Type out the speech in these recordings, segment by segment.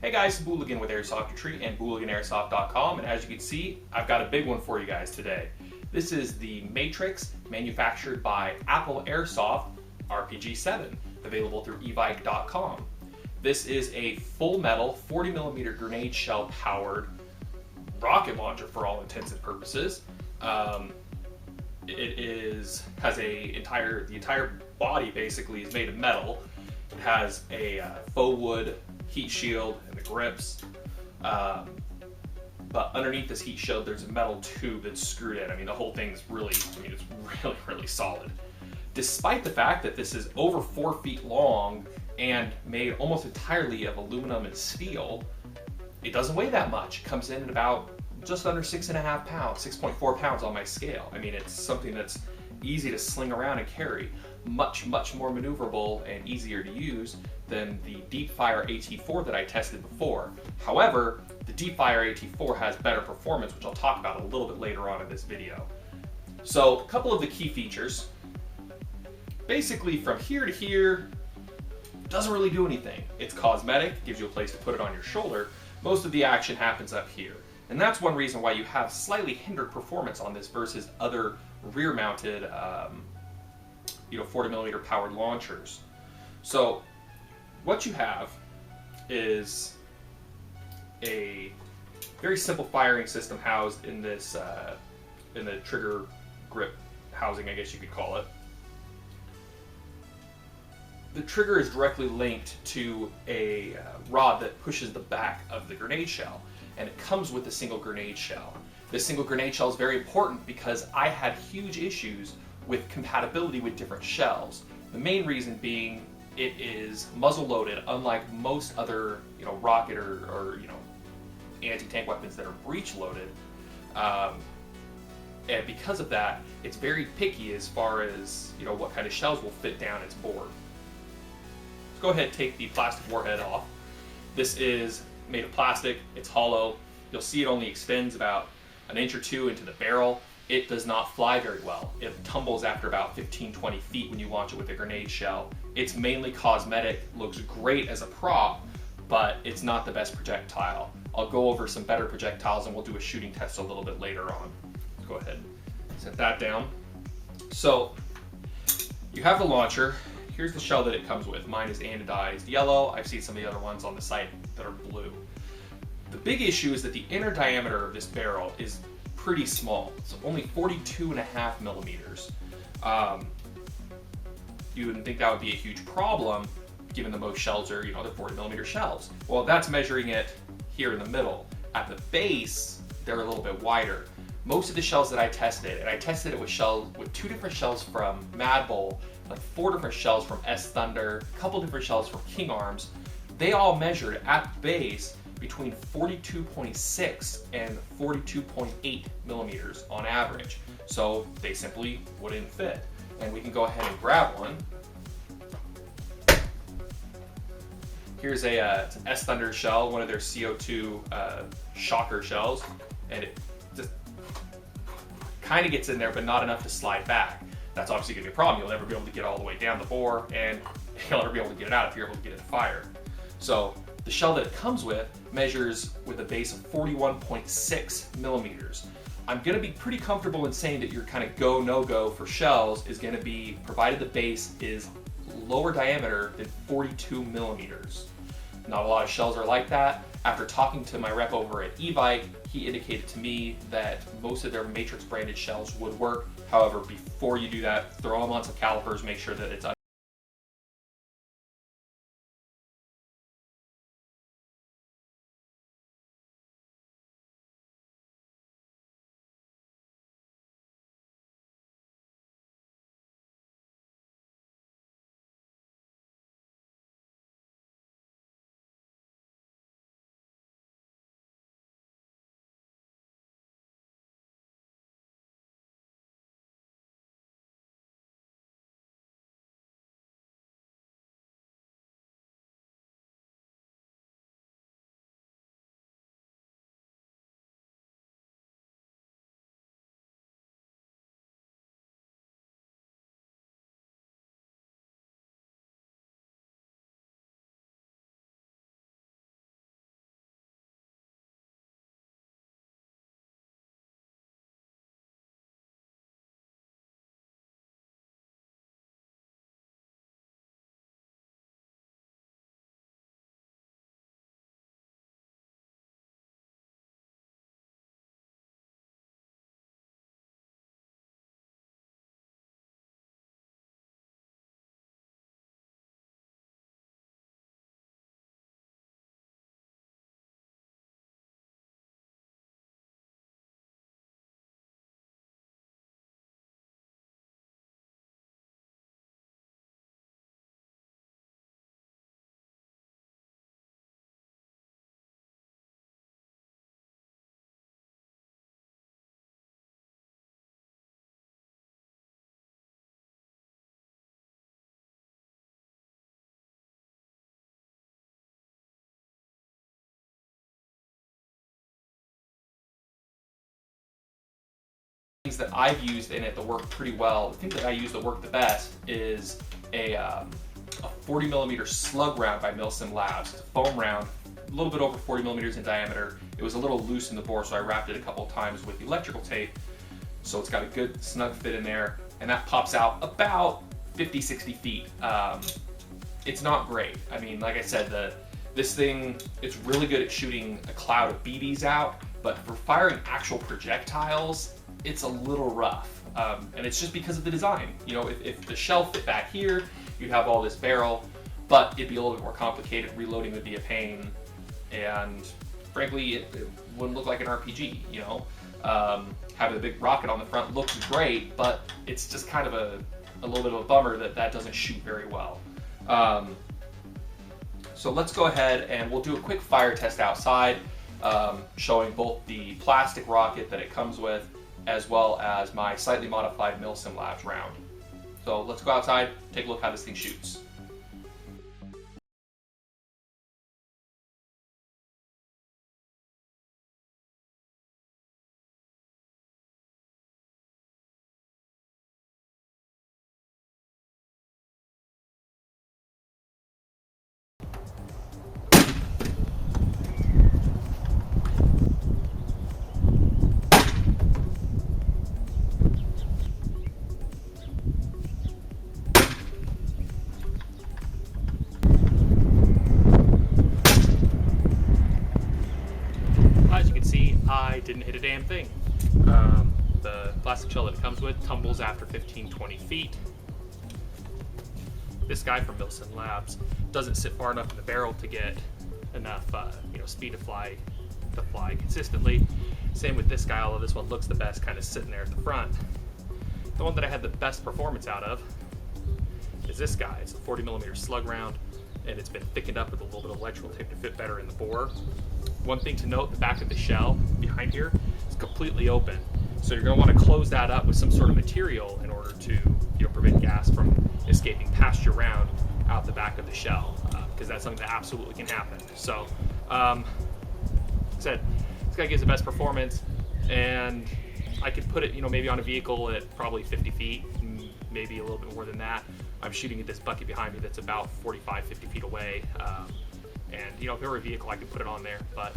Hey guys, it's Booligan with Airsoftry and BooliganAirsoft.com, and as you can see, I've got a big one for you guys today. This is the Matrix, manufactured by Apple Airsoft RPG-7, available through Evike.com. This is a full metal 40mm grenade shell powered rocket launcher for all intents and purposes. The entire body basically is made of metal. It has a faux wood heat shield and the grips, but underneath this heat shield there's a metal tube that's screwed in. I mean, the whole thing's it's really solid. Despite the fact that this is over 4 feet long and made almost entirely of aluminum and steel, it doesn't weigh that much. It comes in at about just under 6.5 pounds, 6.4 pounds on my scale. I mean, it's something that's easy to sling around and carry, much more maneuverable and easier to use than the Deepfire AT4 that I tested before. However, the Deepfire AT4 has better performance, which I'll talk about a little bit later on in this video. So, a couple of the key features. Basically, from here to here, doesn't really do anything. It's cosmetic, gives you a place to put it on your shoulder. Most of the action happens up here. And that's one reason why you have slightly hindered performance on this versus other rear-mounted 40mm powered launchers. So what you have is a very simple firing system housed in this in the trigger grip housing, I guess you could call it. The trigger is directly linked to a rod that pushes the back of the grenade shell, and it comes with a single grenade shell. This single grenade shell is very important because I had huge issues with compatibility with different shells. The main reason being it is muzzle loaded, unlike most other rocket or anti-tank weapons that are breech loaded. And because of that, it's very picky as far as what kind of shells will fit down its board. Let's go ahead and take the plastic warhead off. This is made of plastic, it's hollow. You'll see it only extends about an inch or two into the barrel. It does not fly very well. It tumbles after about 15-20 feet when you launch it with a grenade shell. It's mainly cosmetic, looks great as a prop, but it's not the best projectile. I'll go over some better projectiles and we'll do a shooting test a little bit later on. Let's go ahead and set that down. So you have the launcher. Here's the shell that it comes with. Mine is anodized yellow. I've seen some of the other ones on the site that are blue. The big issue is that the inner diameter of this barrel is pretty small. It's only 42.5 millimeters. You wouldn't think that would be a huge problem given that most shells are, they're 40mm shells. Well, that's measuring it here in the middle. At the base, they're a little bit wider. Most of the shells that I tested, and I tested it with 2 different shells from Mad Bull, like 4 different shells from S Thunder, a couple different shells from King Arms, they all measured at base between 42.6 and 42.8 millimeters on average. So they simply wouldn't fit. And we can go ahead and grab one. Here's it's an S Thunder shell, one of their CO2 shocker shells, and it just kind of gets in there, but not enough to slide back. That's obviously going to be a problem. You'll never be able to get all the way down the bore, and you'll never be able to get it out if you're able to get it to fire. So the shell that it comes with measures with a base of 41.6 millimeters. I'm going to be pretty comfortable in saying that your kind of go, no-go for shells is going to be, provided the base is lower diameter than 42 millimeters. Not a lot of shells are like that. After talking to my rep over at Evike, he indicated to me that most of their Matrix branded shells would work. However, before you do that, throw them on some calipers, make sure that it's things that I've used in it that work pretty well, the thing that I use that work the best is a 40 millimeter slug round by Milsim Labs. It's a foam round, a little bit over 40 millimeters in diameter. It was a little loose in the bore, so I wrapped it a couple of times with electrical tape. So it's got a good snug fit in there, and that pops out about 50, 60 feet. It's not great. I mean, like I said, this thing, it's really good at shooting a cloud of BBs out, but for firing actual projectiles, it's a little rough. And it's just because of the design. You know, if the shell fit back here, you'd have all this barrel, but it'd be a little bit more complicated. Reloading would be a pain, and frankly, it wouldn't look like an RPG, you know? Having a big rocket on the front looks great, but it's just kind of a little bit of a bummer that doesn't shoot very well. So let's go ahead and we'll do a quick fire test outside, showing both the plastic rocket that it comes with, as well as my slightly modified Milsim Labs round. So let's go outside, take a look how this thing shoots. I didn't hit a damn thing. The plastic shell that it comes with tumbles after 15-20 feet. This guy from Milsim Labs doesn't sit far enough in the barrel to get enough speed to fly consistently. Same with this guy, although this one looks the best kind of sitting there at the front. The one that I had the best performance out of is this guy. It's a 40 millimeter slug round, and it's been thickened up with a little bit of electrical tape to fit better in the bore. One thing to note, the back of the shell behind here is completely open. So you're going to want to close that up with some sort of material in order to prevent gas from escaping past your round out the back of the shell, because that's something that absolutely can happen. So, like I said, this guy gives the best performance, and I could put it, maybe on a vehicle at probably 50 feet, maybe a little bit more than that. I'm shooting at this bucket behind me that's about 45, 50 feet away. And if it were a vehicle, I could put it on there. But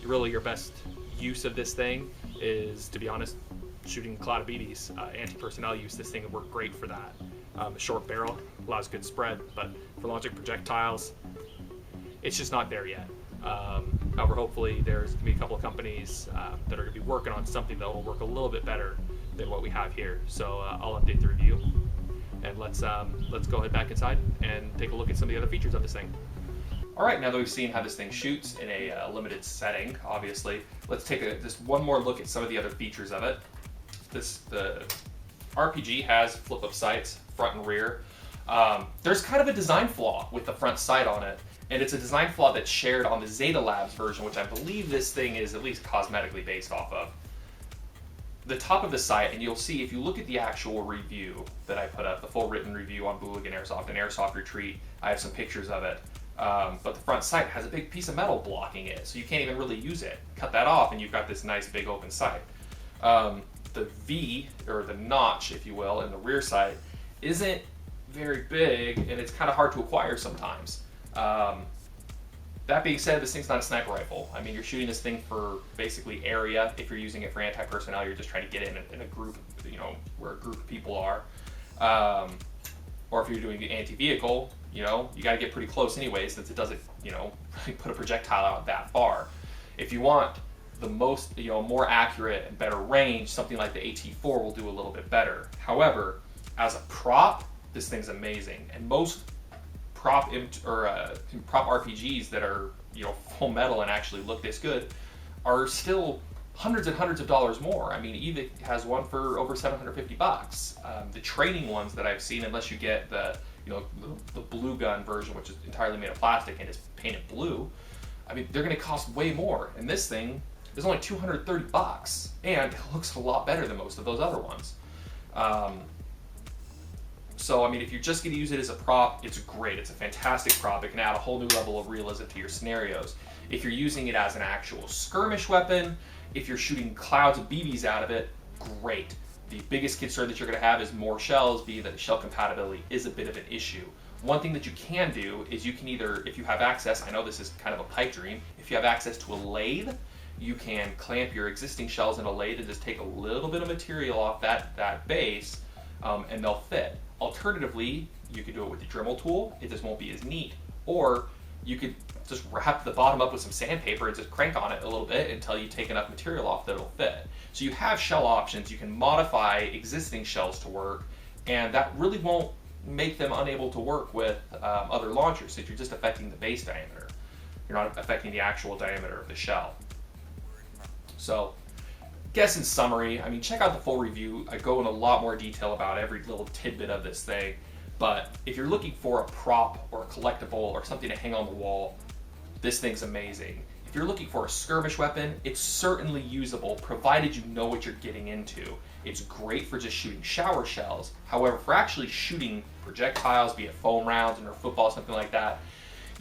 really, your best use of this thing is, to be honest, shooting a cloud of BBs. Anti-personnel use, this thing would work great for that. A short barrel allows good spread, but for launching projectiles, it's just not there yet. However, hopefully there's going to be a couple of companies that are going to be working on something that will work a little bit better than what we have here. So I'll update the review, and let's go ahead back inside and take a look at some of the other features of this thing. All right, now that we've seen how this thing shoots in a limited setting, obviously, let's take just one more look at some of the other features of it. The RPG has flip-up sights, front and rear. There's kind of a design flaw with the front sight on it, and it's a design flaw that's shared on the Zeta Labs version, which I believe this thing is at least cosmetically based off of. The top of the sight, and you'll see if you look at the actual review that I put up, the full written review on Booligan Airsoft and Airsoft Retreat, I have some pictures of it. But the front sight has a big piece of metal blocking it, so you can't even really use it. Cut that off and you've got this nice big open sight. The V, or the notch, if you will, in the rear sight isn't very big, and it's kind of hard to acquire sometimes. That being said, this thing's not a sniper rifle. I mean, you're shooting this thing for basically area. If you're using it for anti-personnel, you're just trying to get in a group, where a group of people are. Or if you're doing anti-vehicle, you got to get pretty close anyway, since it doesn't, put a projectile out that far. If you want the most, more accurate and better range, something like the AT4 will do a little bit better. However, as a prop, this thing's amazing. And most prop RPGs that are, full metal and actually look this good are still hundreds and hundreds of dollars more. I mean, Evike has one for over $750. The training ones that I've seen, unless you get the Booligan version, which is entirely made of plastic and is painted blue, I mean, they're going to cost way more. And this thing is only $230, and it looks a lot better than most of those other ones. So, I mean, if you're just going to use it as a prop, it's great. It's a fantastic prop. It can add a whole new level of realism to your scenarios. If you're using it as an actual skirmish weapon, if you're shooting clouds of BBs out of it, great. The biggest concern that you're going to have is more shells, being that the shell compatibility is a bit of an issue. One thing that you can do is you can either, if you have access, I know this is kind of a pipe dream, if you have access to a lathe, you can clamp your existing shells in a lathe and just take a little bit of material off that base, and they'll fit. Alternatively, you could do it with the Dremel tool. It just won't be as neat. Or you could just wrap the bottom up with some sandpaper and just crank on it a little bit until you take enough material off that it'll fit. So you have shell options. You can modify existing shells to work, and that really won't make them unable to work with other launchers, if you're just affecting the base diameter. You're not affecting the actual diameter of the shell. So, guess in summary, I mean, check out the full review. I go in a lot more detail about every little tidbit of this thing. But if you're looking for a prop or a collectible or something to hang on the wall, this thing's amazing. If you're looking for a skirmish weapon, it's certainly usable, provided you know what you're getting into. It's great for just shooting shower shells. However, for actually shooting projectiles, be it foam rounds or football, something like that,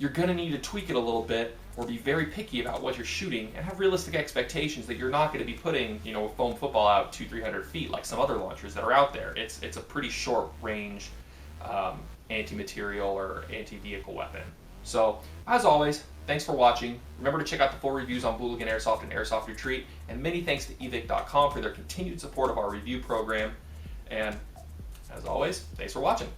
you're going to need to tweak it a little bit, or be very picky about what you're shooting, and have realistic expectations that you're not going to be putting, a foam football out 200-300 feet like some other launchers that are out there. It's a pretty short range anti-material or anti-vehicle weapon. So, as always, thanks for watching. Remember to check out the full reviews on Booligan Airsoft and Airsoft Retreat, and many thanks to Evike.com for their continued support of our review program. And as always, thanks for watching.